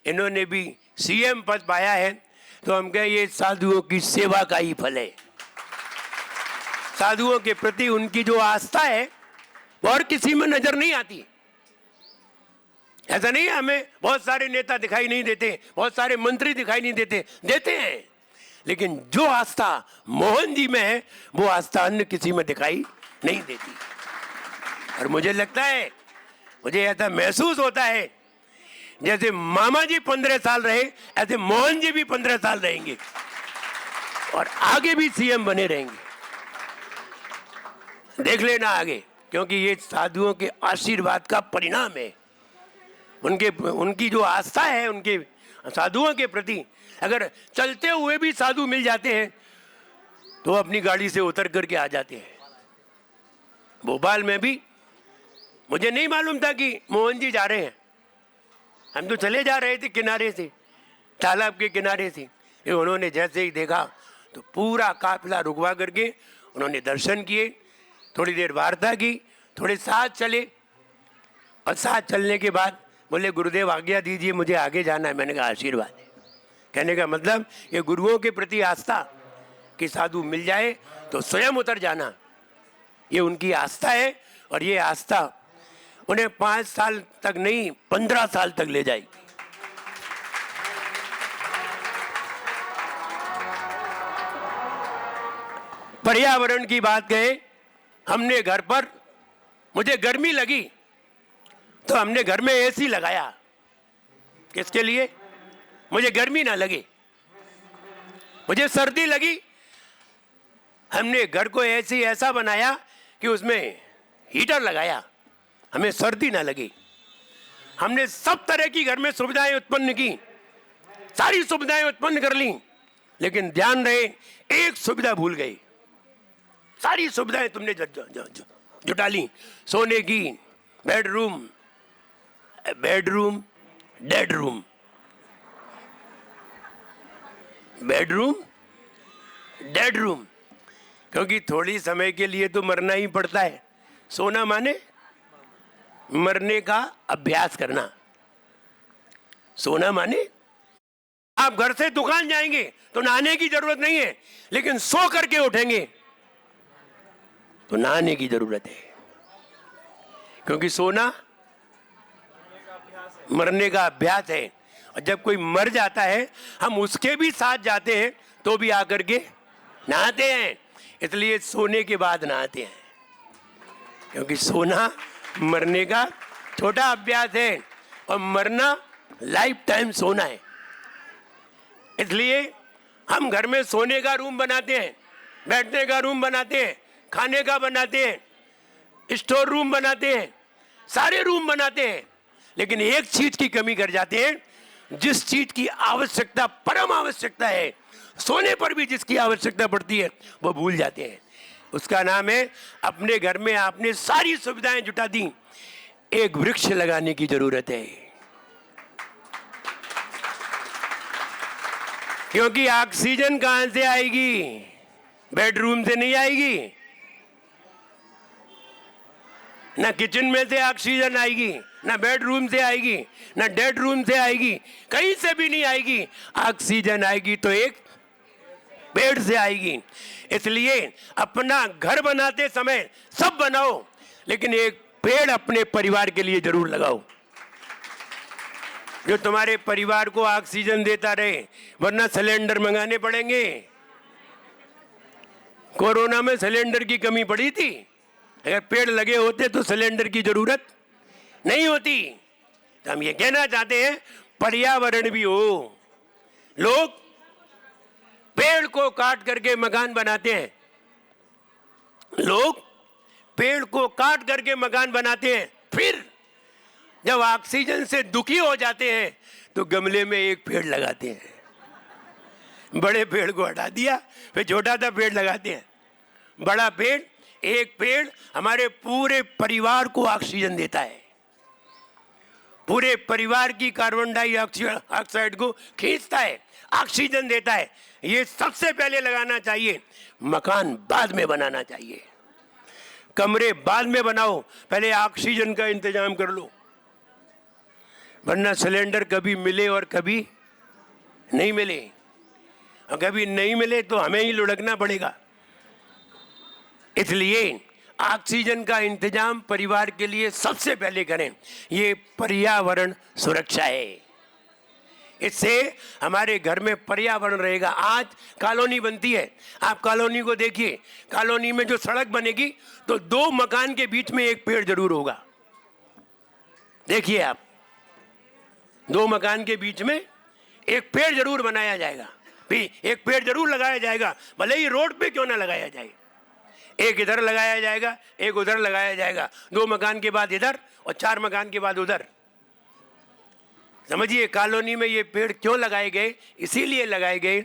इन्होंने भी सीएम पद पाया है तो हम कहें ये साधुओं की सेवा का ही फल है। साधुओं के प्रति उनकी जो आस्था है वो और किसी में नजर नहीं आती। ऐसा नहीं है हमें बहुत सारे नेता दिखाई नहीं देते, बहुत सारे मंत्री दिखाई नहीं देते, देते हैं, लेकिन जो आस्था मोहन जी में है वो आस्था अन्य किसी में दिखाई नहीं देती। और मुझे लगता है, मुझे ऐसा महसूस होता है जैसे मामा जी 15 साल रहे, ऐसे मोहन जी भी 15 साल रहेंगे और आगे भी सीएम बने रहेंगे। देख लेना आगे, क्योंकि ये साधुओं के आशीर्वाद का परिणाम है। उनकी जो आस्था है उनके साधुओं के प्रति, अगर चलते हुए भी साधु मिल जाते हैं तो अपनी गाड़ी से उतर करके आ जाते हैं। भोपाल में भी मुझे नहीं मालूम था कि मोहन जी जा रहे हैं, हम तो चले जा रहे थे किनारे से, तालाब के किनारे से। ये उन्होंने जैसे ही देखा तो पूरा काफिला रुकवा करके उन्होंने दर्शन किए, थोड़ी देर वार्ता की, थोड़े साथ चले और साथ चलने के बाद बोले गुरुदेव आज्ञा दीजिए, मुझे आगे जाना है। मैंने कहा आशीर्वाद है। कहने का मतलब ये गुरुओं के प्रति आस्था कि साधु मिल जाए तो स्वयं उतर जाना, ये उनकी आस्था है। और ये आस्था उन्हें 5 साल तक नहीं 15 साल तक ले जाएगी। पर्यावरण की बात कहें, हमने घर पर, मुझे गर्मी लगी तो हमने घर में एसी लगाया। किसके लिए? मुझे गर्मी ना लगे। मुझे सर्दी लगी, हमने घर को एसी ऐसा बनाया कि उसमें हीटर लगाया, हमें सर्दी ना लगे। हमने सब तरह की घर में सुविधाएं उत्पन्न की, सारी सुविधाएं उत्पन्न कर ली, लेकिन ध्यान रहे एक सुविधा भूल गई। सारी सुविधाएं तुमने जुटा ली, सोने की, bedroom, dead room, bedroom, dead room, क्योंकि थोड़ी समय के लिए तो मरना ही पड़ता है। सोना माने मरने का अभ्यास करना। सोना माने आप घर से दुकान जाएंगे तो नहाने की जरूरत नहीं है, लेकिन सो करके उठेंगे तो नहाने की जरूरत है, क्योंकि सोना मरने का अभ्यास है। और जब कोई मर जाता है हम उसके भी साथ जाते हैं तो भी आकर के नहाते हैं, इसलिए सोने के बाद नहाते हैं, क्योंकि सोना मरने का छोटा अभ्यास है और मरना लाइफ टाइम सोना है। इसलिए हम घर में सोने का रूम बनाते हैं, बैठने का रूम बनाते हैं, खाने का बनाते हैं, स्टोर रूम बनाते हैं, सारे रूम बनाते हैं, लेकिन एक चीज की कमी कर जाते हैं। जिस चीज की आवश्यकता, परम आवश्यकता है, सोने पर भी जिसकी आवश्यकता पड़ती है, वो भूल जाते हैं। उसका नाम है, अपने घर में आपने सारी सुविधाएं जुटा दी, एक वृक्ष लगाने की जरूरत है। क्योंकि ऑक्सीजन कहां से आएगी? बेडरूम से नहीं आएगी, ना किचन में से ऑक्सीजन आएगी, ना बेडरूम से आएगी, ना डेड रूम से आएगी, कहीं से भी नहीं आएगी। ऑक्सीजन आएगी तो एक पेड़ से आएगी। इसलिए अपना घर बनाते समय सब बनाओ, लेकिन एक पेड़ अपने परिवार के लिए जरूर लगाओ, जो तुम्हारे परिवार को ऑक्सीजन देता रहे, वरना सिलेंडर मंगाने पड़ेंगे। कोरोना में सिलेंडर की कमी पड़ी थी, अगर पेड़ लगे होते तो सिलेंडर की जरूरत नहीं होती। तो हम ये कहना चाहते हैं पर्यावरण भी हो। लोग पेड़ को काट करके मकान बनाते हैं, लोग पेड़ को काट करके मकान बनाते हैं, फिर जब ऑक्सीजन से दुखी हो जाते हैं तो गमले में एक पेड़ लगाते हैं। बड़े पेड़ को हटा दिया, फिर छोटा सा पेड़ लगाते हैं। बड़ा पेड़, एक पेड़ हमारे पूरे परिवार को ऑक्सीजन देता है, पूरे परिवार की कार्बन डाइऑक्साइड को खींचता है, ऑक्सीजन देता है। ये सबसे पहले लगाना चाहिए। मकान बाद में बनाना चाहिए, कमरे बाद में बनाओ, पहले ऑक्सीजन का इंतजाम कर लो, वरना सिलेंडर कभी मिले और कभी नहीं मिले, और कभी नहीं मिले तो हमें ही लुढ़कना पड़ेगा। इसलिए ऑक्सीजन का इंतजाम परिवार के लिए सबसे पहले करें। ये पर्यावरण सुरक्षा है, इससे हमारे घर में पर्यावरण रहेगा। आज कॉलोनी बनती है, आप कॉलोनी को देखिए, कॉलोनी में जो सड़क बनेगी तो 2 मकान के बीच में एक पेड़ जरूर होगा। देखिए आप, 2 मकान के बीच में एक पेड़ जरूर बनाया जाएगा, भी एक पेड़ जरूर लगाया जाएगा, भले ही रोड पे क्यों ना लगाया जाए। एक इधर लगाया जाएगा, एक उधर लगाया जाएगा, 2 मकान के बाद इधर और 4 मकान के बाद उधर। समझिए कॉलोनी में ये पेड़ क्यों लगाए गए? इसीलिए लगाए गए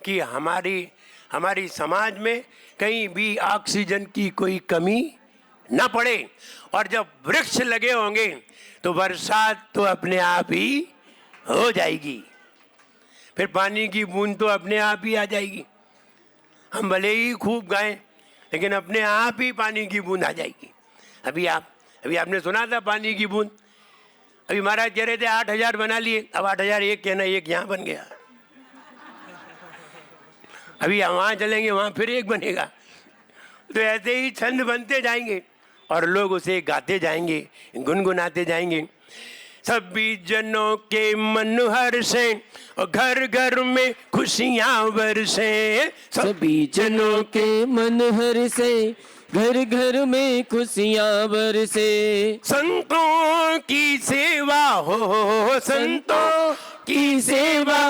कि हमारी समाज में कहीं भी ऑक्सीजन की कोई कमी ना पड़े। और जब वृक्ष लगे होंगे तो बरसात तो अपने आप ही हो जाएगी, फिर पानी की बूंद तो अपने आप ही आ जाएगी। हम भले ही खूब गाएं, लेकिन अपने आप ही पानी की बूंद आ जाएगी। अभी आपने सुना था पानी की बूंद। अभी महाराज कह रहे थे 8,000 बना लिए, अब 8,001 कहना, एक यहाँ बन गया। अभी वहाँ चलेंगे, वहाँ फिर एक बनेगा। तो ऐसे ही छंद बनते जाएंगे और लोग उसे गाते जाएंगे, गुनगुनाते जाएंगे। सभी जनों के मन हर्षे और घर घर में खुशियां बरसे।
सभी जनों के मन हर्षे, घर घर में खुशियां बरसे।
संतों की सेवा हो, संतों की सेवा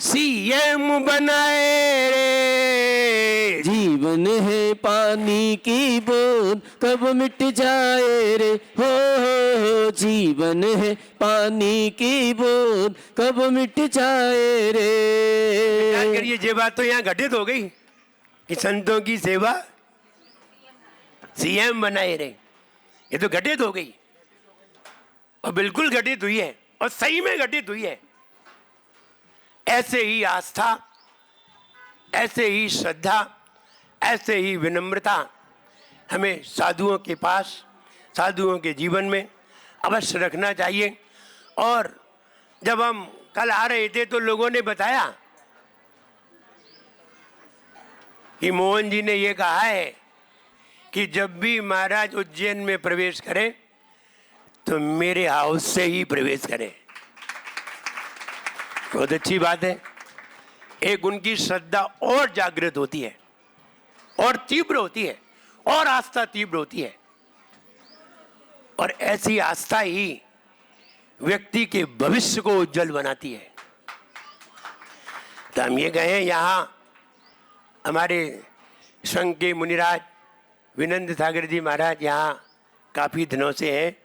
सीएम बनाए रे।
जीवन है पानी की बूंद कब मिट जाए रे, हो जीवन है पानी की बूंद कब मिट जाए रे।
ध्यान करिए, ये बात तो यहाँ घटित हो गई कि संतों की सेवा सीएम बनाए रे, ये तो घटित हो गई, और बिल्कुल घटित हुई है, और सही में घटित हुई है। ऐसे ही आस्था, ऐसे ही श्रद्धा, ऐसे ही विनम्रता हमें साधुओं के पास, साधुओं के जीवन में अवश्य रखना चाहिए। और जब हम कल आ रहे थे तो लोगों ने बताया कि मोहन जी ने ये कहा है कि जब भी महाराज उज्जैन में प्रवेश करें तो मेरे हाउस से ही प्रवेश करें। बहुत अच्छी बात है। एक उनकी श्रद्धा और जागृत होती है, और तीव्र होती है, और आस्था तीव्र होती है, और ऐसी आस्था ही व्यक्ति के भविष्य को उज्जवल बनाती है। तो हम ये कहें, यहाँ हमारे संघ के मुनिराज विनंद सागर जी महाराज यहाँ काफ़ी दिनों से हैं।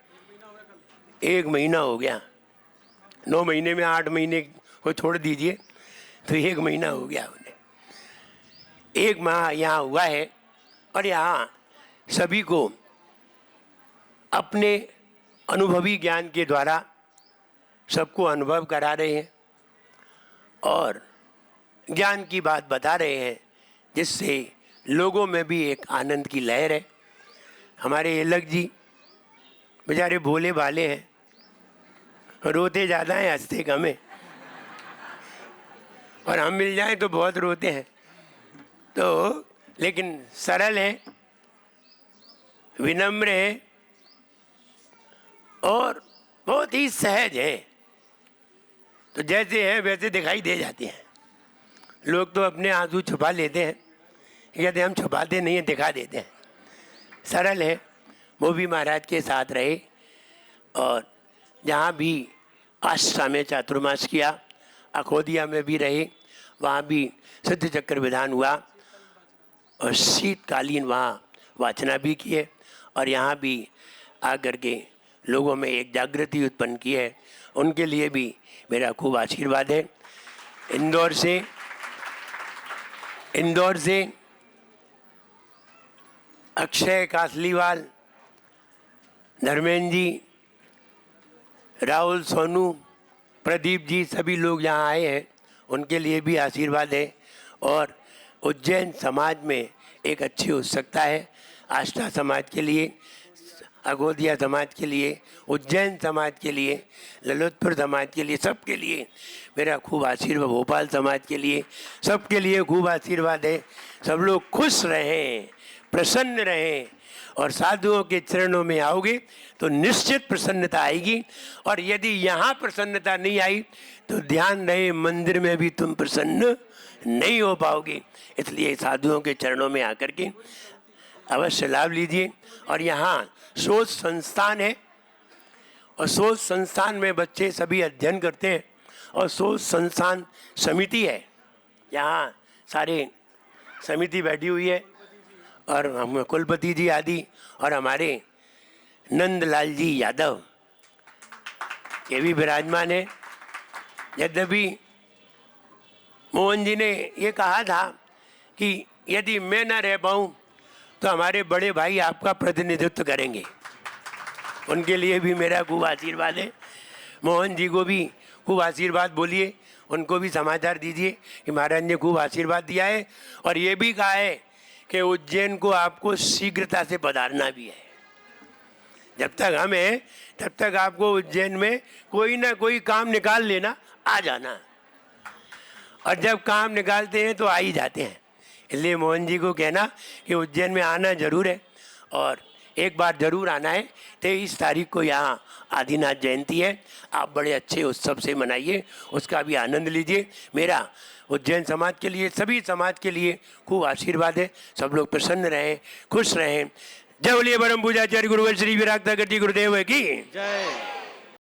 1 महीना हो गया, 9 महीने में 8 महीने को छोड़ दीजिए तो 1 महीना हो गया उन्हें। 1 माह यहाँ हुआ है, और यहाँ सभी को अपने अनुभवी ज्ञान के द्वारा सबको अनुभव करा रहे हैं और ज्ञान की बात बता रहे हैं, जिससे लोगों में भी एक आनंद की लहर है। हमारे एलक जी बेचारे भोले भाले हैं, रोते ज़्यादा हैं, हंसते कम हैं, और हम मिल जाएं तो बहुत रोते हैं। तो लेकिन सरल है, विनम्र है और बहुत ही सहज है। तो जैसे है वैसे दिखाई दे जाते हैं। लोग तो अपने आंसू छुपा लेते हैं, कहते हम छुपाते नहीं हैं, दिखा देते हैं। सरल है। वो भी महाराज के साथ रहे और जहाँ भी आश्रम में चातुर्मास किया, अकोदिया में भी रहे, वहाँ भी सिद्ध चक्र विधान हुआ और शीतकालीन वहाँ वाचना भी की है और यहाँ भी आकर के लोगों में एक जागृति उत्पन्न की है। उनके लिए भी मेरा खूब आशीर्वाद है। इंदौर से अक्षय कासलीवाल, धर्मेंद्र जी, राहुल सोनू, प्रदीप जी, सभी लोग यहाँ आए हैं, उनके लिए भी आशीर्वाद है। और उज्जैन समाज में एक अच्छी उत्सुकता है, आस्था समाज के लिए, अगोदिया समाज के लिए, उज्जैन समाज के लिए, ललितपुर समाज के लिए, सबके लिए मेरा खूब आशीर्वाद, भोपाल समाज के लिए, सबके लिए खूब आशीर्वाद है। सब लोग खुश रहें, प्रसन्न रहें और साधुओं के चरणों में आओगे तो निश्चित प्रसन्नता आएगी। और यदि यहाँ प्रसन्नता नहीं आई तो ध्यान रहे मंदिर में भी तुम प्रसन्न नहीं हो पाओगे। इसलिए साधुओं के चरणों में आकर के अवश्य लाभ लीजिए। और यहाँ शोध संस्थान है और शोध संस्थान में बच्चे सभी अध्ययन करते हैं और शोध संस्थान समिति है, यहाँ सारे समिति बैठी हुई है और हम कुलपति जी आदि और हमारे नंदलाल जी यादव ये भी विराजमान है। यद्यपि मोहन जी ने ये कहा था कि यदि मैं न रह पाऊँ तो हमारे बड़े भाई आपका प्रतिनिधित्व करेंगे, उनके लिए भी मेरा खूब आशीर्वाद है। मोहन जी को भी खूब आशीर्वाद बोलिए, उनको भी समाचार दीजिए कि महाराज ने खूब आशीर्वाद दिया है और ये भी कहा है कि उज्जैन को आपको शीघ्रता से पधारना भी है। जब तक हम हैं तब तक आपको उज्जैन में कोई ना कोई काम निकाल लेना, आ जाना, और जब काम निकालते हैं तो आ ही जाते हैं। इसलिए मोहन जी को कहना कि उज्जैन में आना जरूर है और एक बार जरूर आना है। 23 तारीख को यहाँ आदिनाथ जयंती है, आप बड़े अच्छे उत्सव से मनाइए, उसका भी आनंद लीजिए। मेरा उज्जैन समाज के लिए, सभी समाज के लिए खूब आशीर्वाद है। सब लोग प्रसन्न रहें, खुश रहें। जय बोलिए परम पूज्याचार्य गुरुवर श्री विराग सागर जी गुरुदेव की
जय।